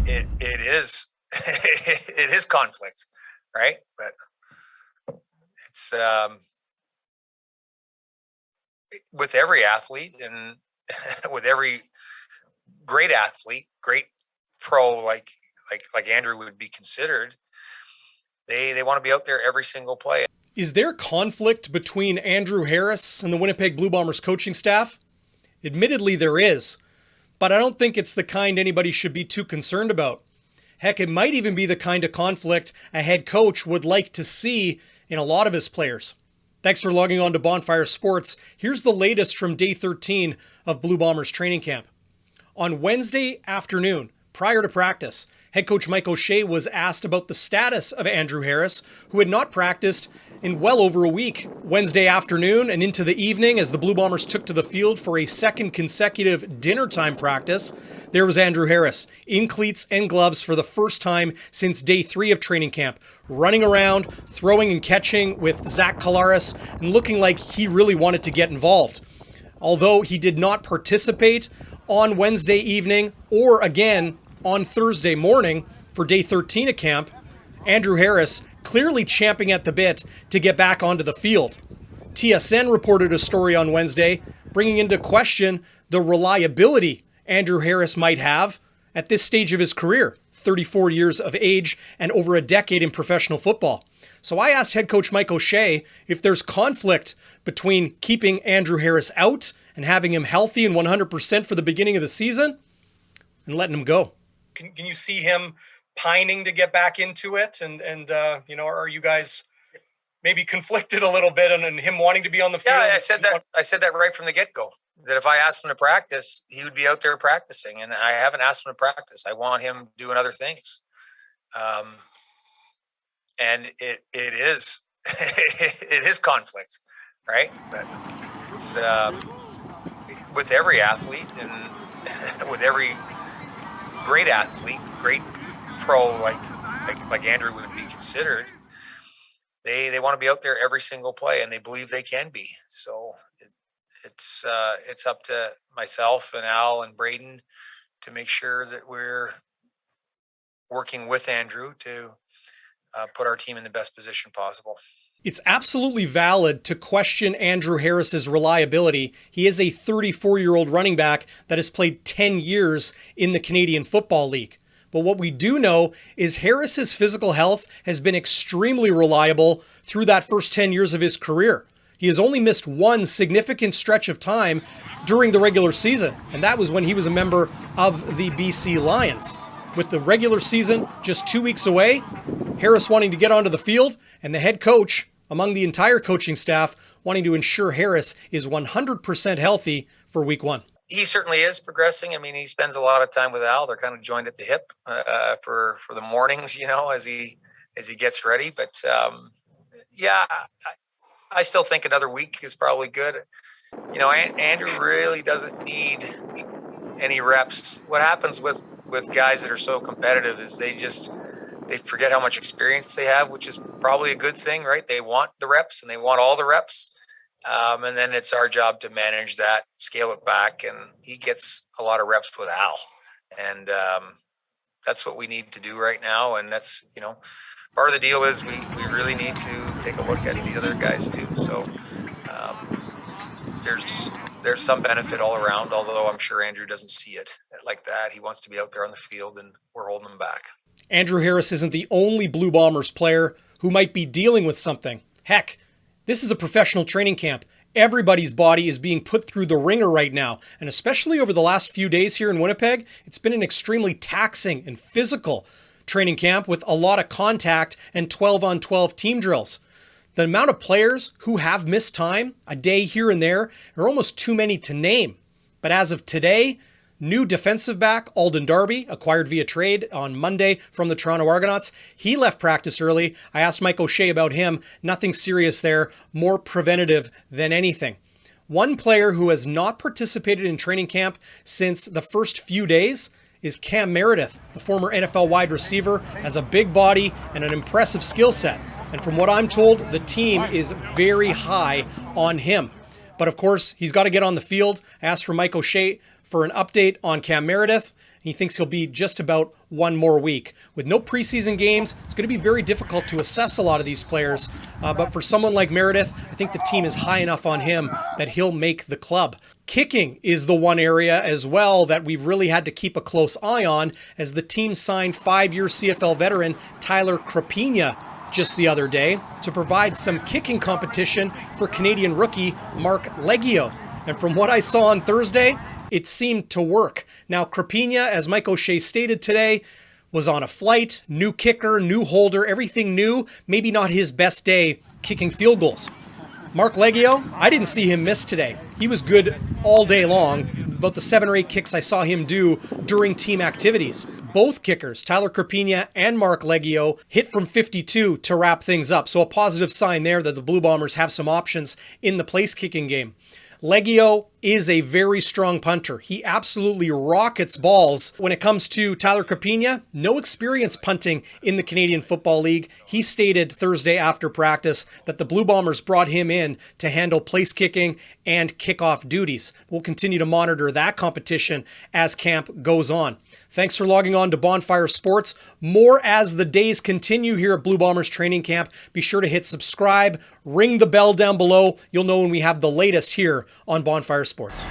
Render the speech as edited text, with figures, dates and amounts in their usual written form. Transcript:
it is it is conflict, right? But it's with every athlete and with every great athlete, great pro like Andrew would be considered. They want to be out there every single play. Is there conflict between Andrew Harris and the Winnipeg Blue Bombers coaching staff? Admittedly, there is, but I don't think it's the kind anybody should be too concerned about. Heck, it might even be the kind of conflict a head coach would like to see in a lot of his players. Thanks for logging on to Bonfire Sports. Here's the latest from day 13 of Blue Bombers training camp. On Wednesday afternoon, prior to practice, head coach Mike O'Shea was asked about the status of Andrew Harris, who had not practiced in well over a week. Wednesday afternoon and into the evening, as the Blue Bombers took to the field for a second consecutive dinner time practice, there was Andrew Harris in cleats and gloves for the first time since day 3 of training camp, running around, throwing and catching with Zach Collaros, and looking like he really wanted to get involved. Although he did not participate on Wednesday evening or again on Thursday morning for day 13 of camp, Andrew Harris clearly champing at the bit to get back onto the field. TSN reported a story on Wednesday bringing into question the reliability Andrew Harris might have at this stage of his career, 34 years of age and over a decade in professional football. So I asked head coach Mike O'Shea if there's conflict between keeping Andrew Harris out and having him healthy and 100% for the beginning of the season and letting him go. Can you see him pining to get back into it? And are you guys maybe conflicted a little bit and him wanting to be on the field? Yeah, I said that right from the get-go, that if I asked him to practice, he would be out there practicing. And I haven't asked him to practice. I want him doing other things. And it is it is conflict, right? But it's with every athlete and with every great athlete, great pro like Andrew would be considered, they want to be out there every single play, and they believe they can be. So it's up to myself and Al and Braden to make sure that we're working with Andrew to put our team in the best position possible. It's absolutely valid to question Andrew Harris's reliability. He is a 34-year-old running back that has played 10 years in the Canadian Football League. But what we do know is Harris's physical health has been extremely reliable through that first 10 years of his career. He has only missed one significant stretch of time during the regular season, and that was when he was a member of the BC Lions. With the regular season just 2 weeks away, Harris wanting to get onto the field, and the head coach, among the entire coaching staff, wanting to ensure Harris is 100% healthy for week 1. He certainly is progressing. I mean, he spends a lot of time with Al. They're kind of joined at the hip for the mornings, as he gets ready. But I still think another week is probably good. Andrew really doesn't need any reps. What happens with guys that are so competitive is they forget how much experience they have, which is probably a good thing, right? They want the reps and they want all the reps. And then it's our job to manage that, scale it back. And he gets a lot of reps with Al. And that's what we need to do right now. And that's, part of the deal is we really need to take a look at the other guys too. So there's some benefit all around, although I'm sure Andrew doesn't see it like that. He wants to be out there on the field, and we're holding him back. Andrew Harris isn't the only Blue Bombers player who might be dealing with something. Heck, this is a professional training camp. Everybody's body is being put through the ringer right now, and especially over the last few days here in Winnipeg, it's been an extremely taxing and physical training camp with a lot of contact and 12-on-12 team drills. The amount of players who have missed time, a day here and there, are almost too many to name. But as of today, new defensive back Alden Darby, acquired via trade on Monday from the Toronto Argonauts, he left practice early. I asked Mike O'Shea about him. Nothing serious there, more preventative than anything. One player who has not participated in training camp since the first few days is Cam Meredith, the former NFL wide receiver, has a big body and an impressive skill set. And from what I'm told, the team is very high on him. But of course, he's got to get on the field. I asked for Mike O'Shea for an update on Cam Meredith. he thinks he'll be just about one more week. With no preseason games, it's going to be very difficult to assess a lot of these players, but for someone like Meredith, I think the team is high enough on him that he'll make the club. Kicking is the one area as well that we've really had to keep a close eye on, as the team signed 5-year CFL veteran Tyler Crapigna just the other day to provide some kicking competition for Canadian rookie Mark Leggio. And from what I saw on Thursday, it seemed to work. Now, Crapigna, as Mike O'Shea stated today, was on a flight, new kicker, new holder, everything new, maybe not his best day kicking field goals. Mark Leggio, I didn't see him miss today. He was good all day long, about the 7 or 8 kicks I saw him do during team activities. Both kickers, Tyler Crapigna and Mark Leggio, hit from 52 to wrap things up. So a positive sign there that the Blue Bombers have some options in the place kicking game. Leggio is a very strong punter. He absolutely rockets balls. When it comes to Tyler Crapigna, no experience punting in the Canadian Football League. He stated Thursday after practice that the Blue Bombers brought him in to handle place kicking and kickoff duties. We'll continue to monitor that competition as camp goes on. Thanks for logging on to Bonfire Sports. More as the days continue here at Blue Bombers training camp. Be sure to hit subscribe, ring the bell down below. You'll know when we have the latest here on Bonfire Sports.